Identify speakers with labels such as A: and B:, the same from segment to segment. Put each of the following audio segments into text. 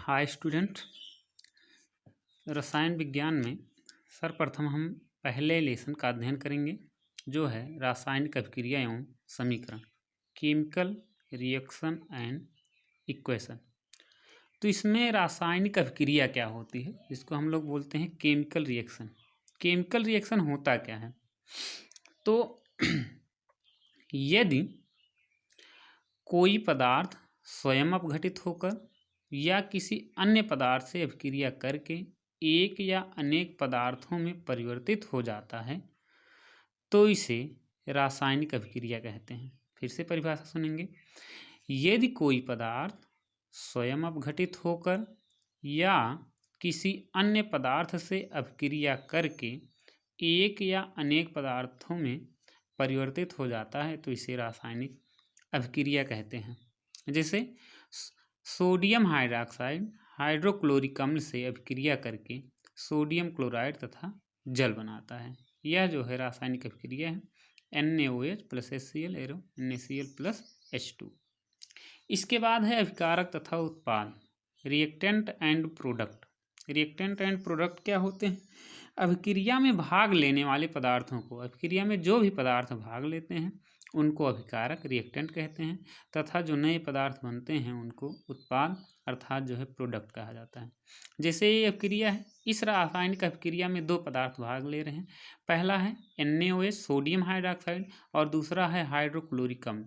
A: Hi student. रसायन विज्ञान में सर्वप्रथम हम पहले लेसन का अध्ययन करेंगे जो है रासायनिक अभिक्रिया एवं समीकरण, केमिकल रिएक्शन एंड इक्वेशन। तो इसमें रासायनिक अभिक्रिया क्या होती है, जिसको हम लोग बोलते हैं केमिकल रिएक्शन। केमिकल रिएक्शन होता क्या है? तो यदि कोई पदार्थ स्वयं अपघटित होकर या किसी अन्य पदार्थ से अभिक्रिया करके एक या अनेक पदार्थों में परिवर्तित हो जाता है तो इसे रासायनिक अभिक्रिया कहते हैं। फिर से परिभाषा सुनेंगे। यदि कोई पदार्थ स्वयं अपघटित होकर या किसी अन्य पदार्थ से अभिक्रिया करके एक या अनेक पदार्थों में परिवर्तित हो जाता है तो इसे रासायनिक अभिक्रिया कहते हैं। जैसे सोडियम हाइड्रॉक्साइड हाइड्रोक्लोरिक अम्ल से अभिक्रिया करके सोडियम क्लोराइड तथा जल बनाता है। यह जो है रासायनिक अभिक्रिया है NaOH plus HCl arrow NaCl plus H2। इसके बाद है अभिकारक तथा उत्पाद, reactant and product. Reactant and product क्या होते हैं? अभिक्रिया में भाग लेने वाले पदार्थों को, अभिक्रिया में जो भी पदार्थ भाग लेते हैं उनको अभिकारक रिएक्टेंट कहते हैं तथा जो नए पदार्थ बनते हैं उनको उत्पाद अर्थात जो है प्रोडक्ट कहा जाता है। जैसे ये अभिक्रिया है, इस रासायनिक अभिक्रिया में दो पदार्थ भाग ले रहे हैं। पहला है NaOH सोडियम हाइड्रॉक्साइड और दूसरा है हाइड्रोक्लोरिक अम्ल।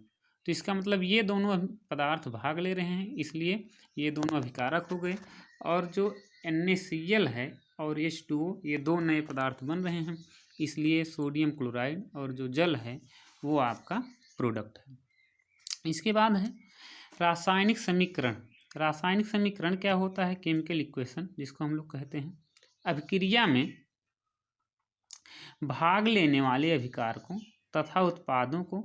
A: तो इसका मतलब ये दोनों पदार्थ भाग ले रहे हैं, इसलिए ये दोनों अभिकारक हो गए। और जो NaCl है और H2O ये दो नए पदार्थ बन रहे हैं, इसलिए सोडियम क्लोराइड और जो जल है वो आपका प्रोडक्ट है। इसके बाद है रासायनिक समीकरण। रासायनिक समीकरण क्या होता है? केमिकल इक्वेशन, जिसको हम लोग कहते हैं अभिक्रिया में भाग लेने वाले अभिकारकों तथा उत्पादों को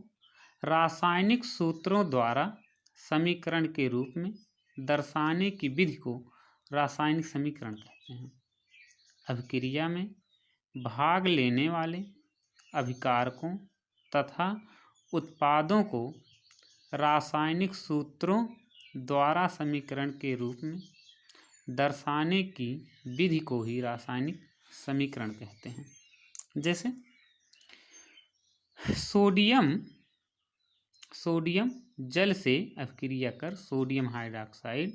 A: रासायनिक सूत्रों द्वारा समीकरण के रूप में दर्शाने की विधि को रासायनिक समीकरण कहते हैं। अभिक्रिया में भाग लेने वाले अभिकारकों तथा उत्पादों को रासायनिक सूत्रों द्वारा समीकरण के रूप में दर्शाने की विधि को ही रासायनिक समीकरण कहते हैं। जैसे सोडियम जल से अभिक्रिया कर सोडियम हाइड्रॉक्साइड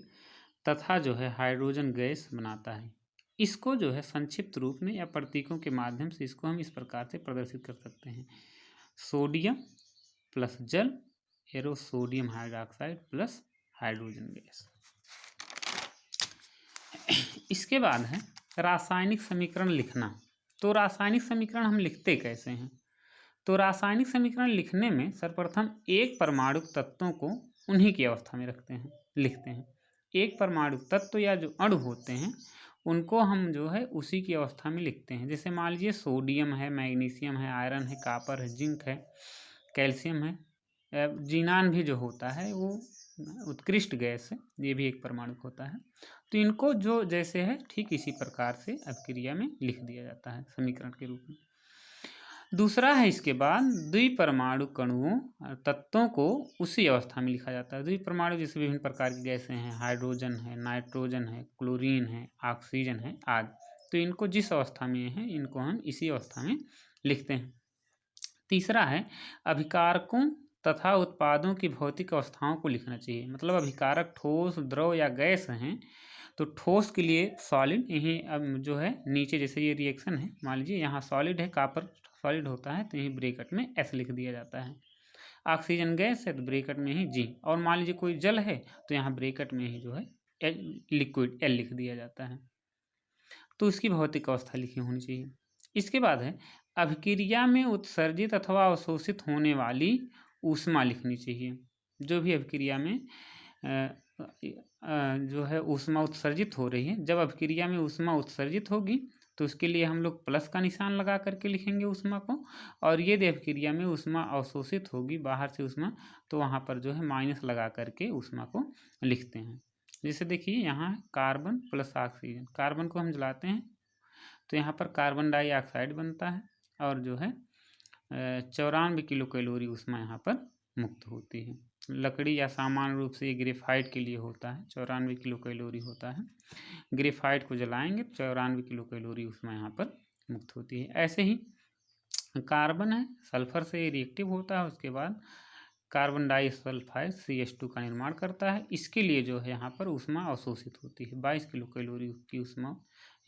A: तथा जो है हाइड्रोजन गैस बनाता है। इसको जो है संक्षिप्त रूप में या प्रतीकों के माध्यम से इसको हम इस प्रकार से प्रदर्शित कर सकते हैं। सोडियम प्लस जल arrow sodium hydroxide plus hydrogen gas. इसके बाद है रासायनिक समीकरण लिखना। तो रासायनिक समीकरण हम लिखते कैसे हैं? तो रासायनिक समीकरण लिखने में सर्वप्रथम एक परमाणु तत्वों को उन्हीं की अवस्था में लिखते हैं। एक परमाणु तत्व या जो अणु होते हैं उनको हम जो है उसी की अवस्था में लिखते हैं। जैसे मान लीजिए सोडियम है, मैग्नीशियम है, आयरन है, कॉपर है, जिंक है, कैल्शियम है, जीनान भी जो होता है वो उत्कृष्ट गैस है, ये भी एक परमाणु होता है। तो इनको जो जैसे है ठीक इसी प्रकार से अभिक्रिया में लिख दिया जाता है समीकरण के रूप में। दूसरा है इसके बाद द्विपरमाणु कणुओं तत्वों को उसी अवस्था में लिखा जाता है। द्विपरमाणु जैसे विभिन्न प्रकार की गैसें हैं, हाइड्रोजन है, नाइट्रोजन है, क्लोरीन है, ऑक्सीजन है आदि। तो इनको जिस अवस्था में है इनको हम इसी अवस्था में लिखते हैं। तीसरा है अभिकारकों तथा उत्पादों की भौतिक अवस्थाओं को लिखना चाहिए। मतलब अभिकारक ठोस, द्रव या गैस हैं तो ठोस के लिए सॉलिड, यही अब जो है नीचे जैसे ये रिएक्शन है, मान लीजिए यहाँ सॉलिड है, कॉपर सॉलिड होता है तो यही ब्रैकेट में S लिख दिया जाता है। ऑक्सीजन गैस है तो ब्रैकेट में ही G, और मान लीजिए कोई जल है तो यहाँ ब्रैकेट में ही जो है लिक्विड L लिख दिया जाता है। तो उसकी भौतिक अवस्था लिखी होनी चाहिए। इसके बाद है अभिक्रिया में उत्सर्जित अथवा अवशोषित होने वाली ऊष्मा लिखनी चाहिए। जो भी अभिक्रिया में जो है ऊष्मा उत्सर्जित हो रही है, जब अभिक्रिया में ऊष्मा उत्सर्जित होगी तो उसके लिए हम लोग प्लस का निशान लगा करके लिखेंगे ऊष्मा को, और यदि अभिक्रिया में ऊष्मा अवशोषित होगी बाहर से ऊष्मा तो वहाँ पर जो है माइनस लगा करके ऊष्मा को लिखते हैं। जैसे देखिए यहाँ कार्बन प्लस ऑक्सीजन, कार्बन को हम जलाते हैं तो यहाँ पर कार्बन डाइऑक्साइड बनता है और जो है 94 किलो कैलोरी ऊष्मा यहाँ पर मुक्त होती है। लकड़ी या सामान्य रूप से ये ग्रेफाइट के लिए होता है, 94 किलो कैलोरी होता है। ग्रेफाइट को जलाएंगे तो 94 किलो कैलोरी उसमें यहाँ पर मुक्त होती है। ऐसे ही कार्बन है, सल्फर से रिएक्टिव होता है, उसके बाद कार्बन डाइसल्फाइड CH2 का निर्माण करता है। इसके लिए जो है यहाँ पर ऊष्मा अवशोषित होती है, 22 किलो कैलोरी की ऊष्मा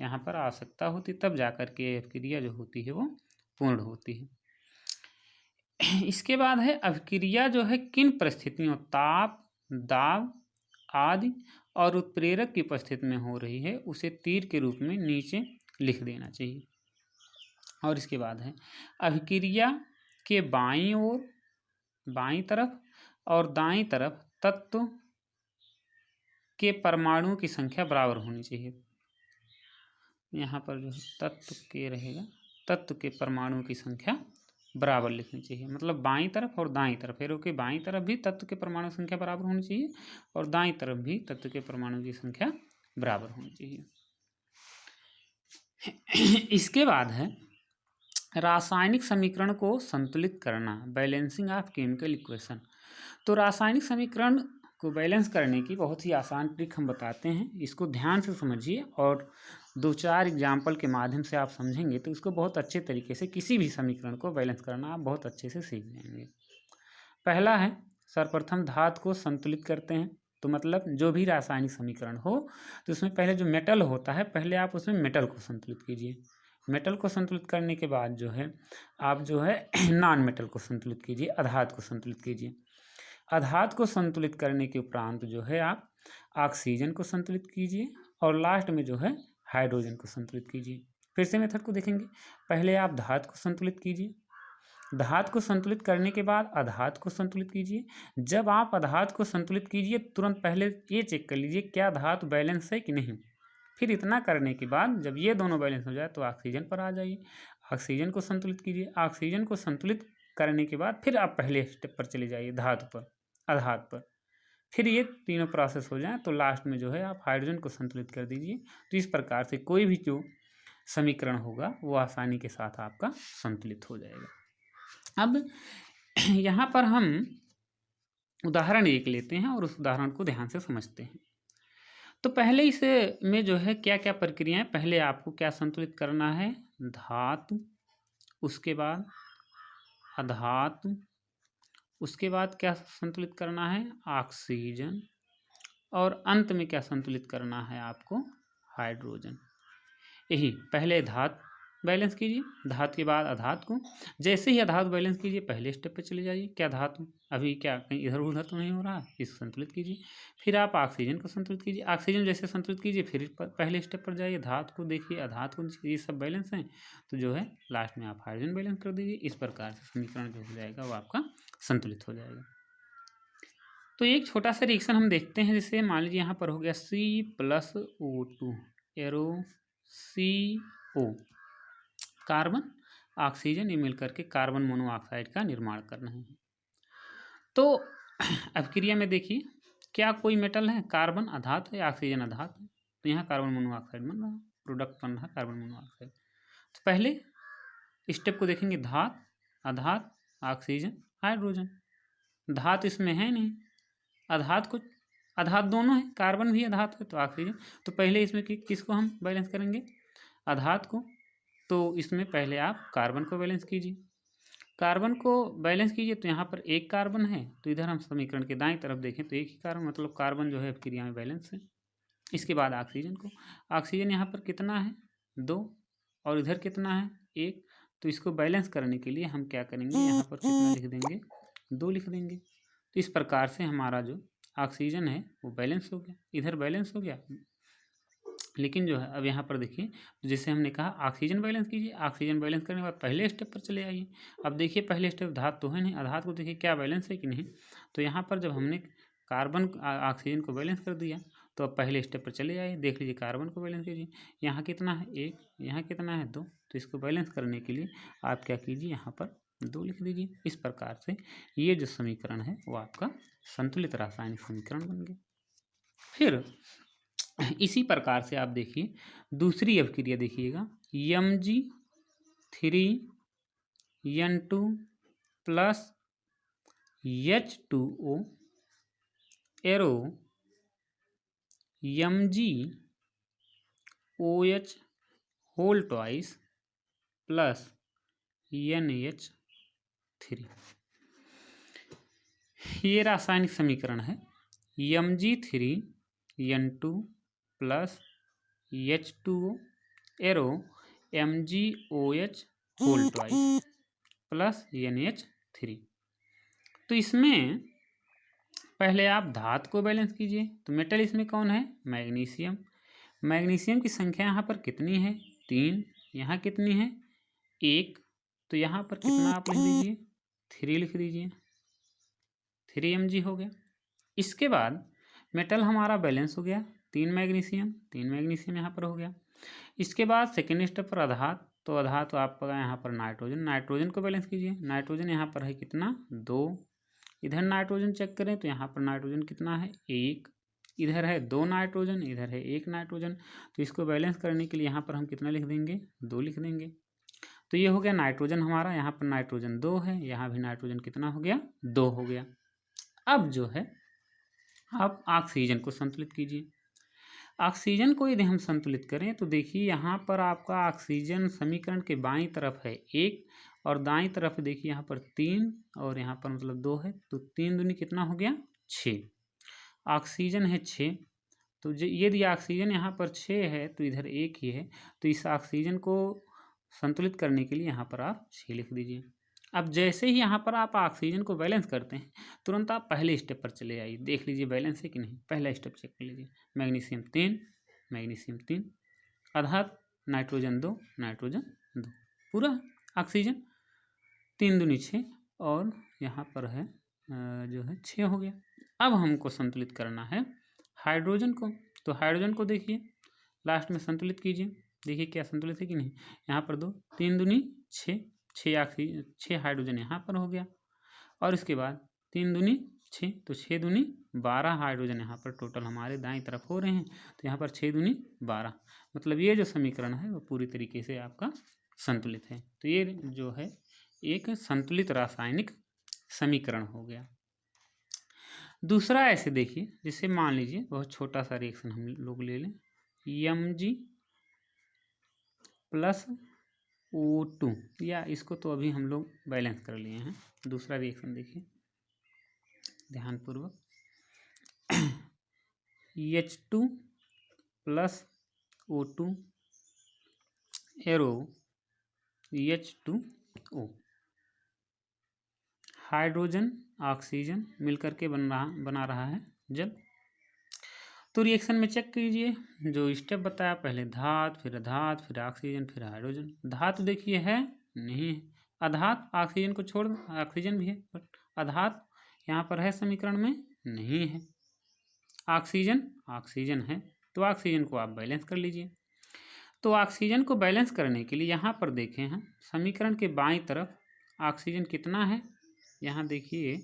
A: यहाँ पर आवश्यकता होती है, तब जाकर के अभिक्रिया जो होती है वो पूर्ण होती है। इसके बाद है अभिक्रिया जो है किन परिस्थितियों, ताप, दाब आदि और उत्प्रेरक की उपस्थिति में हो रही है, उसे तीर के रूप में नीचे लिख देना चाहिए। और इसके बाद है अभिक्रिया के बाईं ओर, बाईं तरफ और दाईं तरफ तत्व के परमाणुओं की संख्या बराबर होनी चाहिए। यहाँ पर जो है तत्व के रहेगा, तत्व के परमाणुओं की संख्या बराबर लिखनी चाहिए, मतलब बाईं तरफ और दाईं तरफ, एरो के बाईं तरफ भी तत्व के परमाणु संख्या बराबर होनी चाहिए और दाईं तरफ भी तत्व के परमाणु की संख्या बराबर होनी चाहिए। इसके बाद है रासायनिक समीकरण को संतुलित करना, बैलेंसिंग ऑफ केमिकल इक्वेशन। तो रासायनिक समीकरण को बैलेंस करने की बहुत ही आसान ट्रिक हम बताते हैं, इसको ध्यान से समझिए और 2-4 एग्जाम्पल के माध्यम से आप समझेंगे तो इसको बहुत अच्छे तरीके से किसी भी समीकरण को बैलेंस करना आप बहुत अच्छे से सीख जाएंगे। पहला है, सर्वप्रथम धातु को संतुलित करते हैं, तो मतलब जो भी रासायनिक समीकरण हो तो उसमें पहले जो मेटल होता है, पहले आप उसमें मेटल को संतुलित कीजिए। मेटल को संतुलित करने के बाद जो है आप जो है नॉन मेटल को संतुलित कीजिए, अधातु को संतुलित कीजिए। अधातु को संतुलित करने के उपरांत जो है आप ऑक्सीजन को संतुलित कीजिए और लास्ट में जो है हाइड्रोजन को संतुलित कीजिए। फिर से मेथड को देखेंगे, पहले आप धातु को संतुलित कीजिए, धातु को संतुलित करने के बाद अधातु को संतुलित कीजिए। जब आप अधातु को संतुलित कीजिए तुरंत पहले ये चेक कर लीजिए क्या धातु बैलेंस है कि नहीं। फिर इतना करने के बाद जब ये दोनों बैलेंस हो जाए तो ऑक्सीजन पर आ जाइए, ऑक्सीजन को संतुलित कीजिए। ऑक्सीजन को संतुलित करने के बाद फिर आप पहले स्टेप पर चले जाइए, धातु पर, अधातु पर। फिर ये तीनों प्रोसेस हो जाए तो लास्ट में जो है आप हाइड्रोजन को संतुलित कर दीजिए। तो इस प्रकार से कोई भी जो समीकरण होगा वो आसानी के साथ आपका संतुलित हो जाएगा। अब यहाँ पर हम उदाहरण एक लेते हैं और उस उदाहरण को ध्यान से समझते हैं। तो पहले इस में जो है क्या क्या प्रक्रियाएं, पहले आपको क्या संतुलित करना है, धातु, उसके बाद अधातु, उसके बाद क्या संतुलित करना है, ऑक्सीजन, और अंत में क्या संतुलित करना है आपको, हाइड्रोजन। यही पहले धातु बैलेंस कीजिए, धातु के बाद अधातु को। जैसे ही अधातु बैलेंस कीजिए पहले स्टेप पे चले जाइए, क्या धातु अभी क्या कहीं इधर उधर तो नहीं हो रहा, इसको संतुलित कीजिए। फिर आप ऑक्सीजन को संतुलित कीजिए, ऑक्सीजन जैसे संतुलित कीजिए फिर पहले स्टेप पर जाइए, धातु को देखिए, अधातु को, ये सब बैलेंस हैं तो जो है लास्ट में आप हाइड्रोजन बैलेंस कर दीजिए। इस प्रकार से समीकरण जो हो जाएगा वो आपका संतुलित हो जाएगा। तो एक छोटा सा रिएक्शन हम देखते हैं, जैसे मान लीजिए यहाँ पर हो गया C+O2 arrow CO, carbon oxygen ये मिलकर के कार्बन मोनोऑक्साइड का निर्माण करना है। तो अभिक्रिया में देखिए क्या कोई मेटल है, कार्बन अधातु है, ऑक्सीजन अधातु है, तो यहाँ कार्बन मोनोऑक्साइड बन रहा है, प्रोडक्ट बन रहा है कार्बन मोनोऑक्साइड। तो पहले स्टेप को देखेंगे, धातु, अधातु, ऑक्सीजन, हाइड्रोजन। धातु इसमें है नहीं, अधातु दोनों है, कार्बन भी अधातु है तो ऑक्सीजन। तो पहले इसमें किसको हम बैलेंस करेंगे, अधातु को। तो इसमें पहले आप कार्बन को बैलेंस कीजिए, कार्बन को बैलेंस कीजिए। तो यहाँ पर एक कार्बन है तो इधर हम समीकरण के दाईं तरफ देखें तो एक ही कार्बन, मतलब कार्बन जो है अभिक्रिया में बैलेंस है। इसके बाद ऑक्सीजन को, ऑक्सीजन यहाँ पर कितना है, 2, और इधर कितना है, 1। तो इसको बैलेंस करने के लिए हम क्या करेंगे, यहाँ पर कितना लिख देंगे, 2 लिख देंगे। तो इस प्रकार से हमारा जो ऑक्सीजन है वो बैलेंस हो गया, इधर बैलेंस हो गया। लेकिन जो है अब यहाँ पर देखिए, तो जैसे हमने कहा ऑक्सीजन बैलेंस कीजिए, ऑक्सीजन बैलेंस करने के बाद पहले स्टेप पर चले आइए। अब देखिए पहले स्टेप धातु तो है नहीं, अधातु को देखिए क्या बैलेंस है कि नहीं। तो यहाँ पर जब हमने कार्बन ऑक्सीजन को बैलेंस कर दिया तो अब पहले स्टेप पर चले आइए, देख लीजिए कार्बन को बैलेंस कीजिए, यहाँ कितना है 1, यहाँ कितना है 2। तो इसको बैलेंस करने के लिए आप क्या कीजिए, यहाँ पर 2 लिख दीजिए। इस प्रकार से ये जो समीकरण है वो आपका संतुलित रासायनिक समीकरण बन गया। फिर इसी प्रकार से आप देखिए दूसरी अभिक्रिया देखिएगा, Mg3N2 + H2O arrow MgOH whole twice plus NH3। ये रासायनिक समीकरण है। Mg3N2 plus H2O arrow MgOH whole twice plus NH3। तो इसमें पहले आप धातु को बैलेंस कीजिए। तो मेटल इसमें कौन है? मैग्नीशियम। मैग्नीशियम की संख्या यहाँ पर कितनी है? 3। यहाँ कितनी है? 1। तो यहाँ पर कितना आप लिख दीजिए? 3 लिख दीजिए। 3 Mg हो गया। इसके बाद मेटल हमारा बैलेंस हो गया। 3 मैग्नीशियम यहाँ पर हो गया। इसके बाद सेकेंड स्टेप पर आधात। तो आधात तो आपका यहाँ पर नाइट्रोजन को बैलेंस कीजिए। नाइट्रोजन यहाँ पर है कितना? 2। इधर नाइट्रोजन चेक करें तो यहाँ पर नाइट्रोजन कितना है? 1। इधर है 2 नाइट्रोजन, इधर है 1 नाइट्रोजन। तो इसको बैलेंस करने के लिए यहाँ पर हम कितना लिख देंगे? 2 लिख देंगे। तो ये हो गया नाइट्रोजन हमारा। यहाँ पर नाइट्रोजन 2 है, यहाँ भी नाइट्रोजन कितना हो गया? 2 हो गया। अब जो है आप ऑक्सीजन को संतुलित कीजिए। ऑक्सीजन को यदि हम संतुलित करें तो देखिए यहाँ पर आपका ऑक्सीजन समीकरण के बाईं तरफ है 1 और दाईं तरफ देखिए यहाँ पर 3 और यहाँ पर मतलब 2 है। तो 3 दूनी कितना हो गया? 6। ऑक्सीजन है 6। तो यदि ऑक्सीजन यहाँ पर 6 है तो इधर 1 ही है। तो इस ऑक्सीजन को संतुलित करने के लिए यहाँ पर आप 6 लिख दीजिए। अब जैसे ही यहाँ पर आप ऑक्सीजन को बैलेंस करते हैं तुरंत आप पहले स्टेप पर चले आइए, देख लीजिए बैलेंस है कि नहीं। पहला स्टेप चेक कर लीजिए। मैग्नीशियम 3 आधात नाइट्रोजन 2 पूरा ऑक्सीजन 3 दूनी 6 और यहाँ पर है जो है 6 हो गया। अब हमको संतुलित करना है हाइड्रोजन को। तो हाइड्रोजन को देखिए लास्ट में संतुलित कीजिए, देखिए क्या संतुलित है कि नहीं। यहाँ पर 2 3 दूनी 6 6 हाइड्रोजन यहाँ पर हो गया और इसके बाद 3 दूनी 6 तो 6 दूनी 12 हाइड्रोजन यहाँ पर टोटल हमारे दाईं तरफ हो रहे हैं। तो यहाँ पर 6 दूनी 12 मतलब ये जो समीकरण है वो पूरी तरीके से आपका संतुलित है। तो ये जो है एक संतुलित रासायनिक समीकरण हो गया। दूसरा ऐसे देखिए, जिसे मान लीजिए बहुत छोटा सा रिएक्शन हम लोग ले लें, Mg प्लस O2 या इसको तो अभी हम लोग बैलेंस कर लिए हैं। दूसरा रिएक्शन देखिए ध्यानपूर्वक, H2 plus O2 arrow H2O। Hydrogen oxygen मिलकर के बना रहा है जल। तो रिएक्शन में चेक कीजिए जो स्टेप बताया, पहले धात, फिर अधात, फिर ऑक्सीजन, फिर हाइड्रोजन। धात देखिए है नहीं है, अधात ऑक्सीजन को छोड़ ऑक्सीजन भी है बट अधात यहाँ पर है समीकरण में नहीं है। ऑक्सीजन है तो ऑक्सीजन को आप बैलेंस कर लीजिए। तो ऑक्सीजन को बैलेंस करने के लिए यहाँ पर देखें हम समीकरण के बाईं तरफ ऑक्सीजन कितना है, यहाँ देखिए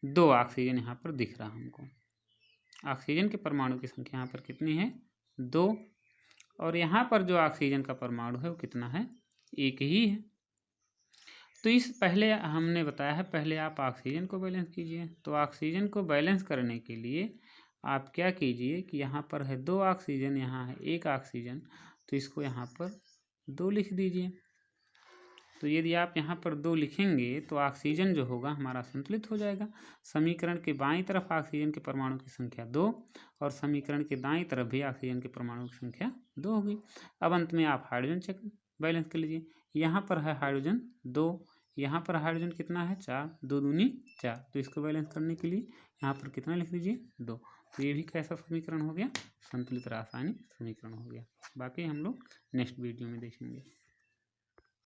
A: 2 ऑक्सीजन यहाँ पर दिख रहा हमको। ऑक्सीजन के परमाणु की संख्या यहाँ पर कितनी है? 2 और यहाँ पर जो ऑक्सीजन का परमाणु है वो कितना है? 1 ही है। तो इस पहले हमने बताया है पहले आप ऑक्सीजन को बैलेंस कीजिए। तो ऑक्सीजन को बैलेंस करने के लिए आप क्या कीजिए कि यहाँ पर है 2 ऑक्सीजन, यहाँ है 1 ऑक्सीजन, तो इसको यहाँ पर 2 लिख दीजिए। तो यदि आप यहाँ पर 2 लिखेंगे तो ऑक्सीजन जो होगा हमारा संतुलित हो जाएगा। समीकरण के बाईं तरफ ऑक्सीजन के परमाणु की संख्या 2 और समीकरण के दाईं तरफ भी ऑक्सीजन के परमाणु की संख्या 2 होगी। अब अंत में आप हाइड्रोजन चेक बैलेंस कर लीजिए। यहाँ पर है हाइड्रोजन 2, यहाँ पर हाइड्रोजन कितना है? 4, 2 दूनी 4। तो इसको बैलेंस करने के लिए यहाँ पर कितना लिख दीजिए? 2। तो ये भी कैसा समीकरण हो गया? संतुलित रासायनिक समीकरण हो गया। बाकी हम लोग नेक्स्ट वीडियो में देखेंगे।